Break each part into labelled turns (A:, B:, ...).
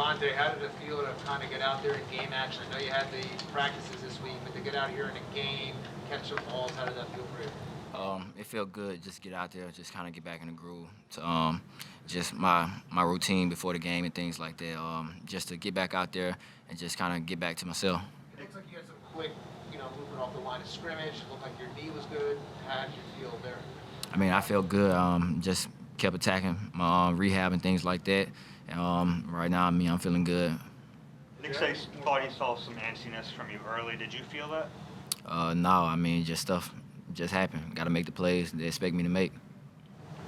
A: DeVonta, how did it feel to kind of get out there in game action? I know you had the practices this week, but to get out here in a game, catch some balls, how did that feel for you?
B: It felt good just get out there, just kind of get back in the groove. To, just my routine before the game and things like that. Just to get back out there and just kind of get back to myself.
A: It looks like you had some quick, movement off the line of scrimmage. It looked like your knee was good. How did you feel there?
B: I mean, I felt good. Just kept attacking my rehab and things like that. Right now, I'm feeling good.
C: Nick thought he saw some antsiness from you early. Did you feel that?
B: No, I mean, just stuff just happened. Got to make the plays they expect me to make.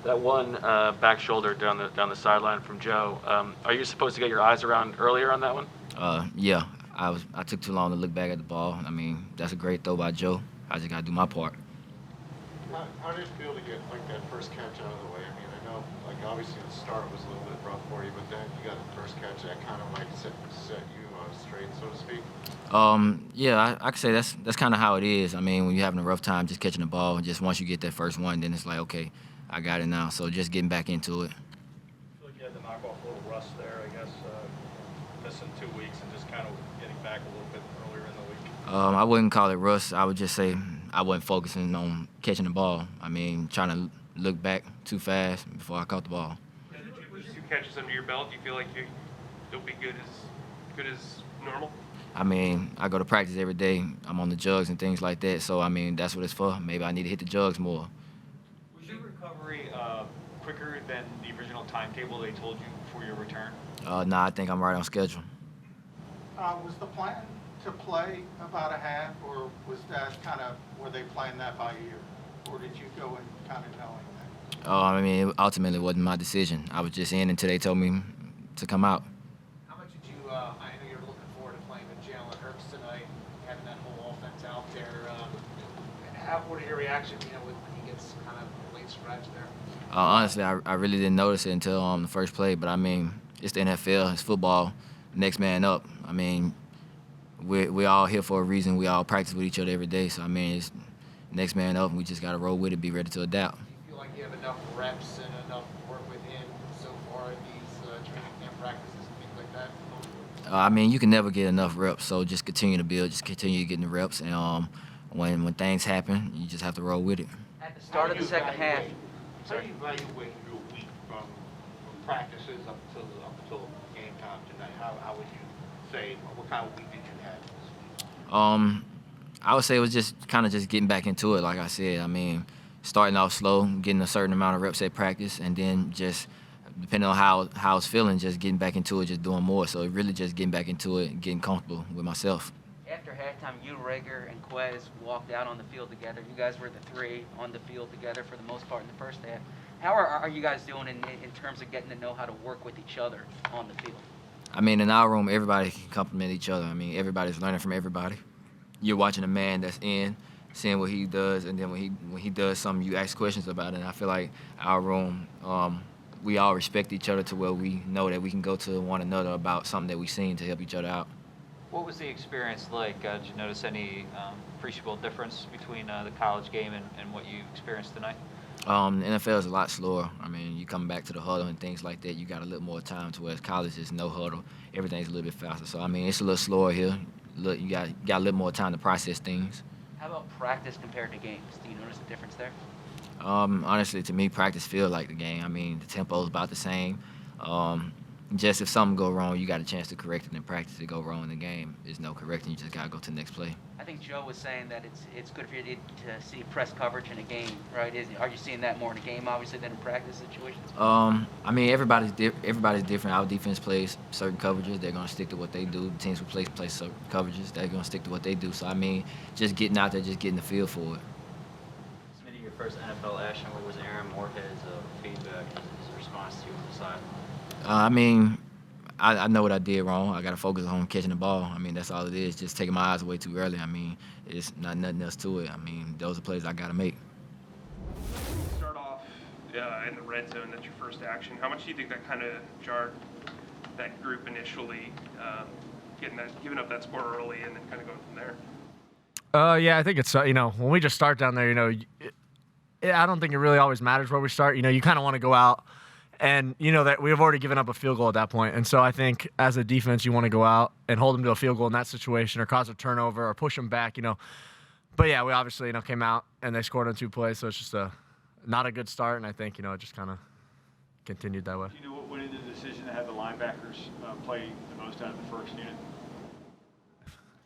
D: That one back shoulder down the sideline from Joe. Are you supposed to get your eyes around earlier on that one?
B: Yeah, I took too long to look back at the ball. I mean, that's a great throw by Joe. I just got to do my part.
E: How did it feel to get that first catch out of the way? I mean, I know obviously the start was a little bit rough for you, but then you got the first catch that kind of set you straight, so to speak.
B: Yeah, I could say that's kind of how it is. I mean, when you're having a rough time just catching the ball, just once you get that first one, then it's like, okay, I got it now. So just getting back into it.
F: I feel like you had to knock off a little rust there, I guess, missing 2 weeks and just kind of getting back a little bit earlier in the week.
B: I wouldn't call it rust. I would just say I wasn't focusing on catching the ball. I mean, trying to look back too fast before I caught the ball.
G: Yeah, with 2 catches under your belt, do you feel like you'll be good as normal?
B: I mean, I go to practice every day. I'm on the jugs and things like that. So, I mean, that's what it's for. Maybe I need to hit the jugs more.
C: Was your recovery quicker than the original timetable they told you for your return?
B: Nah, I think I'm right on schedule.
H: Was the plan to play about a half, or was that were they playing that by ear? Or did you go in kind of knowing that?
B: I mean, it ultimately wasn't my decision. I was just in until they told me to come out.
A: How much did you, I know you're looking forward to playing with Jalen Hurts tonight, having that whole offense out there. What are your reaction, when he gets kind of a late scratch there?
B: Honestly, I really didn't notice it until the first play. But, I mean, it's the NFL. It's football. Next man up. I mean, we're all here for a reason. We all practice with each other every day. So, I mean, it's next man up, and we just got to roll with it, be ready to adapt.
A: Do you feel like you have enough reps and enough work with him so far in these training camp practices and things like that?
B: I mean, you can never get enough reps, so just continue to build, just continue getting the reps, and when things happen, you just have to roll with it.
I: At the start of the second half.
E: How do you evaluate your week from practices up till game time tonight? How would you say, what kind of week did you have this week?
B: I would say it was just kind of just getting back into it, like I said. I mean, starting off slow, getting a certain amount of reps at practice, and then just depending on how I was feeling, just getting back into it, just doing more. So really just getting back into it and getting comfortable with myself.
I: After halftime, you, Rager, and Quez walked out on the field together. You guys were the three on the field together for the most part in the first half. How are you guys doing in terms of getting to know how to work with each other on the field?
B: I mean, in our room, everybody can compliment each other. I mean, everybody's learning from everybody. You're watching a man that's in, seeing what he does, and then when he does something, you ask questions about it. And I feel like our room, we all respect each other to where we know that we can go to one another about something that we've seen to help each other out.
C: What was the experience like? Did you notice any appreciable difference between the college game and what you experienced tonight?
B: The NFL is a lot slower. I mean, you come back to the huddle and things like that, you got a little more time, to whereas college is no huddle. Everything's a little bit faster. So, I mean, it's a little slower here. Look, you got a little more time to process things.
I: How about practice compared to games? Do you notice a difference there?
B: Honestly, to me, practice feels like the game. I mean, the tempo is about the same. Just if something go wrong, you got a chance to correct it in practice. It go wrong in the game, there's no correcting. You just got to go to the next play.
I: I think Joe was saying that it's good for you to see press coverage in a game, right? Are you seeing that more in a game, obviously, than in practice situations?
B: I mean, everybody's different. Our defense plays certain coverages. They're going to stick to what they do. The teams who play certain coverages, they're going to stick to what they do. So, I mean, just getting out there, just getting the feel for it.
J: Smitty, your first NFL action, what was Aaron Moorhead's feedback and his response to you on the side?
B: I mean, I know what I did wrong. I got to focus on catching the ball. I mean, that's all it is, just taking my eyes away too early. I mean, it's not nothing else to it. I mean, those are plays I got to make.
G: Start off in the red zone, that's your first action. How much do you think that kind of jarred that group initially, giving up that score early and then kind of going from there?
K: Yeah, I think it's, when we just start down there, I don't think it really always matters where we start. You kind of want to go out And you know that we've already given up a field goal at that point. And so I think as a defense, you want to go out and hold them to a field goal in that situation, or cause a turnover, or push them back. But yeah, we obviously came out and they scored on 2 plays, so it's just not a good start. And I think it just kind of continued that way.
L: Do you know what went into the decision to have the linebackers play the most out of the first unit?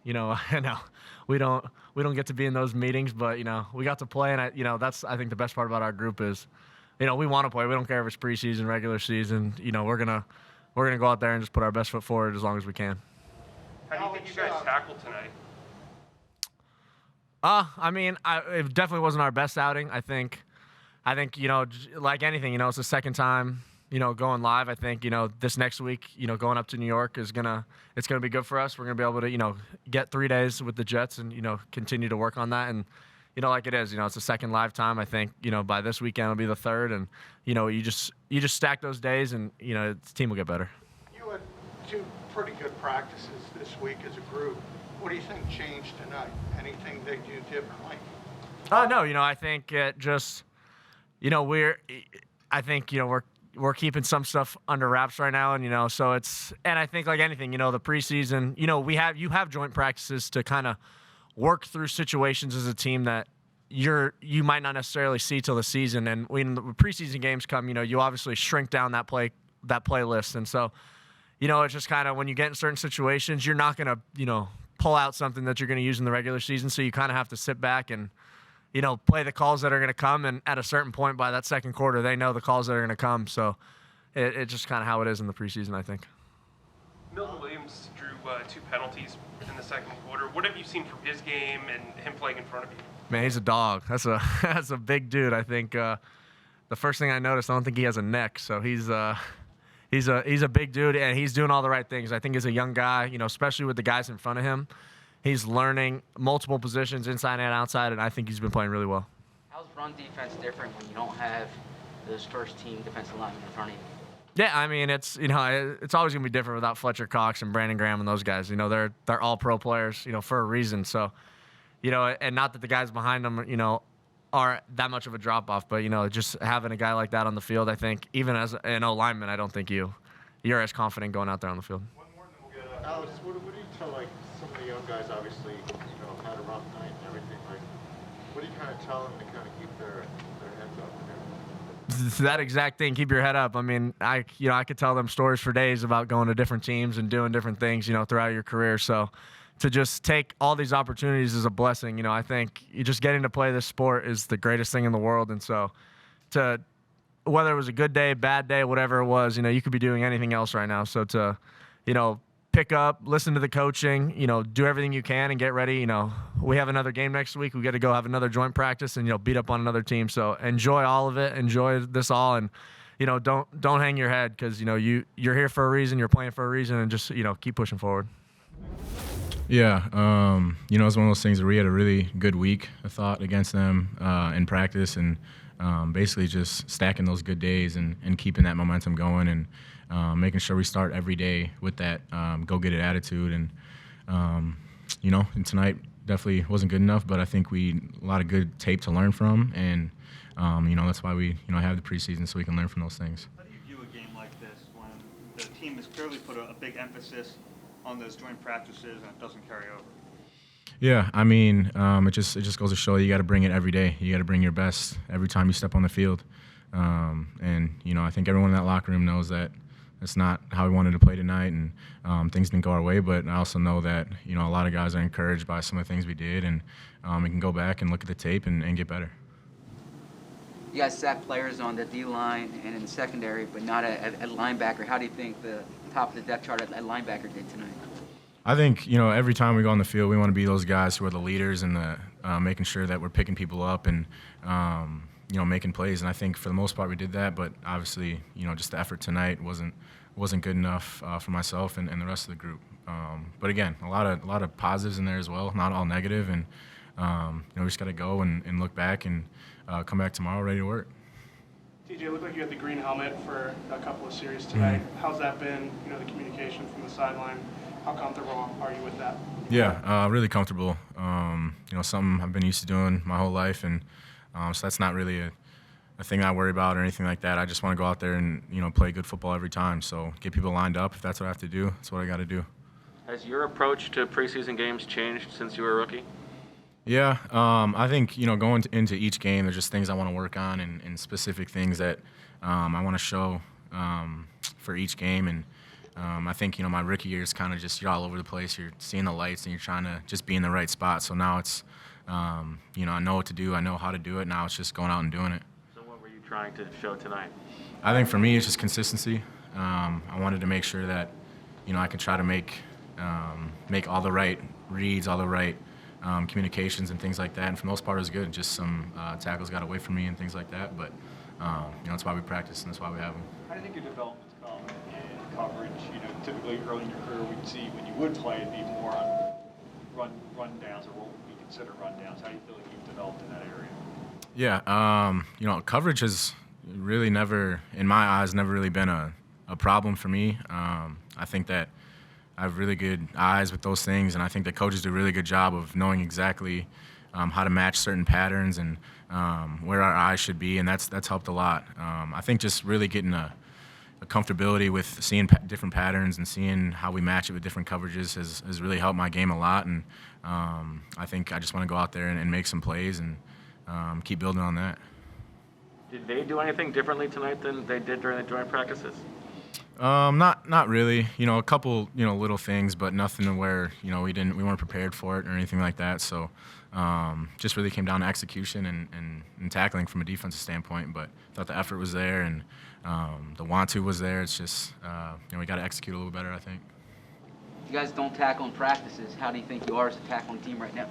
K: I know we don't get to be in those meetings, but we got to play, and that's I think the best part about our group is, we want to play. We don't care if it's preseason, regular season. We're gonna go out there and just put our best foot forward as long as we can.
G: How do you think you guys tackled tonight?
K: It definitely wasn't our best outing. I think like anything, it's the second time going live. I think this next week, going up to New York it's gonna be good for us. We're gonna be able to get 3 days with the Jets and continue to work on that. And like it is, it's the second live time. I think by this weekend it'll be the third, and you just stack those days, and the team will get better.
H: You had 2 pretty good practices this week as a group. What do you think changed tonight? Anything they do differently?
K: No, I think it just we're keeping some stuff under wraps right now, and so and I think like anything, the preseason, you have joint practices to kind of work through situations as a team that you might not necessarily see till the season. And when the preseason games come, you obviously shrink down that playlist, and so it's just kind of when you get in certain situations, you're not gonna pull out something that you're gonna use in the regular season, so you kind of have to sit back and play the calls that are going to come, and at a certain point by that second quarter, they know the calls that are going to come. So it's just kind of how it is in the preseason, I think.
G: Milton Williams drew 2 penalties in the second quarter. What have you seen from his game and him playing in front of you?
K: Man, he's a dog. That's a big dude. I think the first thing I noticed, I don't think he has a neck. So he's a big dude, and he's doing all the right things. I think as a young guy, especially with the guys in front of him, he's learning multiple positions inside and outside, and I think he's been playing really well.
I: How's run defense different when you don't have those first-team defensive linemen in front of you?
K: Yeah, it's always gonna be different without Fletcher Cox and Brandon Graham and those guys. They're all pro players, for a reason. So, and not that the guys behind them, are that much of a drop off, but just having a guy like that on the field, I think even as an O lineman, I don't think you're as confident going out there on the field.
E: One more, and then we'll get Alex, what do you tell some of the young guys? Obviously, had a rough night and everything. What do you kind of tell them to kind of keep their heads up and everything?
K: That exact thing, keep your head up. I could tell them stories for days about going to different teams and doing different things, throughout your career. So to just take all these opportunities is a blessing. I think just getting to play this sport is the greatest thing in the world. And so whether it was a good day, bad day, whatever it was, you could be doing anything else right now. So to, pick up, listen to the coaching, do everything you can and get ready. We have another game next week. We got to go have another joint practice and, beat up on another team. So enjoy all of it. Enjoy this all. And, don't hang your head because, you're here for a reason. You're playing for a reason, and just, keep pushing forward.
M: Yeah. It was one of those things where we had a really good week, I thought, against them in practice, and basically just stacking those good days and keeping that momentum going, and making sure we start every day with that go-get-it attitude. And, and tonight definitely wasn't good enough, but I think a lot of good tape to learn from. And, that's why we, have the preseason, so we can learn from those things.
L: How do you view a game like this when the team has clearly put a big emphasis on those joint practices and it doesn't carry over?
M: Yeah, it just goes to show you got to bring it every day. You got to bring your best every time you step on the field. And, I think everyone in that locker room knows that it's not how we wanted to play tonight, and things didn't go our way. But I also know that, a lot of guys are encouraged by some of the things we did, and we can go back and look at the tape and get better.
I: You guys sacked players on the D-line and in the secondary, but not at linebacker. How do you think the top of the depth chart at linebacker did tonight?
M: I think, every time we go on the field, we want to be those guys who are the leaders and making sure that we're picking people up and, making plays. And I think for the most part we did that, but obviously, just the effort tonight wasn't good enough for myself and the rest of the group. But again, a lot of positives in there as well, not all negative. And, we just got to go and look back and come back tomorrow ready to work.
N: TJ, it looked like you had the green helmet for a couple of series tonight.
M: Mm-hmm.
N: How's that been, the communication from the sideline? How comfortable are you with that?
M: Yeah, really comfortable. Something I've been used to doing my whole life, and so that's not really a thing I worry about or anything like that. I just want to go out there and, play good football every time. So get people lined up. If that's what I have to do, that's what I got to do.
D: Has your approach to preseason games changed since you were a rookie?
M: Yeah, I think, going into each game, there's just things I want to work on and specific things that I want to show for each game. And I think, my rookie year is kind of just you're all over the place. You're seeing the lights and you're trying to just be in the right spot. So now it's, I know what to do. I know how to do it. Now it's just going out and doing it.
D: So what were you trying to show tonight?
M: I think for me, it's just consistency. I wanted to make sure that, I could try to make all the right reads, all the right communications and things like that. And for the most part, it was good. Just some tackles got away from me and things like that. But, that's why we practice and that's why we have them.
F: How do you think your development's come in coverage? Typically early in your career, we'd see when you would play, it'd be more on rundowns or what we consider rundowns. How do you feel like you've developed in that area?
M: Yeah, coverage has really never, in my eyes, never really been a problem for me. I think that I have really good eyes with those things, and I think that coaches do a really good job of knowing exactly how to match certain patterns and where our eyes should be, and that's helped a lot. I think just really getting a comfortability with seeing different patterns and seeing how we match it with different coverages has really helped my game a lot, and I think I just want to go out there and make some plays and keep building on that.
D: Did they do anything differently tonight than they did during the joint practices?
M: Not really. A couple, little things, but nothing where, we weren't prepared for it or anything like that. So, just really came down to execution and tackling from a defensive standpoint. But I thought the effort was there and the want to was there. It's just, we got to execute a little better, I think.
I: You guys don't tackle in practices. How do you think you are as a tackling team right now?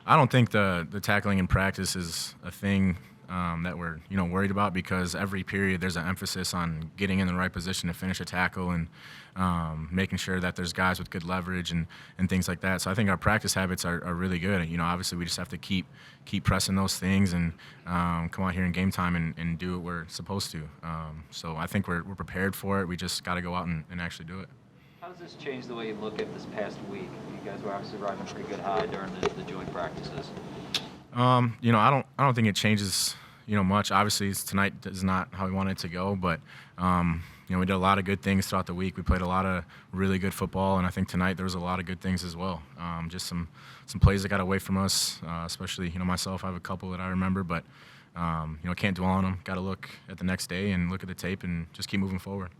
M: I don't think the tackling in practice is a thing that we're worried about, because every period there's an emphasis on getting in the right position to finish a tackle and making sure that there's guys with good leverage and things like that. So I think our practice habits are really good. Obviously we just have to keep pressing those things and come out here in game time and do what we're supposed to. So I think we're prepared for it. We just got to go out and actually do it.
C: How does this change the way you look at this past week? You guys were obviously riding a pretty good high during the joint practices.
M: I don't think it changes, much. Obviously, tonight is not how we wanted it to go, but we did a lot of good things throughout the week. We played a lot of really good football, and I think tonight there was a lot of good things as well. Just some plays that got away from us, especially myself. I have a couple that I remember, but can't dwell on them. Got to look at the next day and look at the tape and just keep moving forward.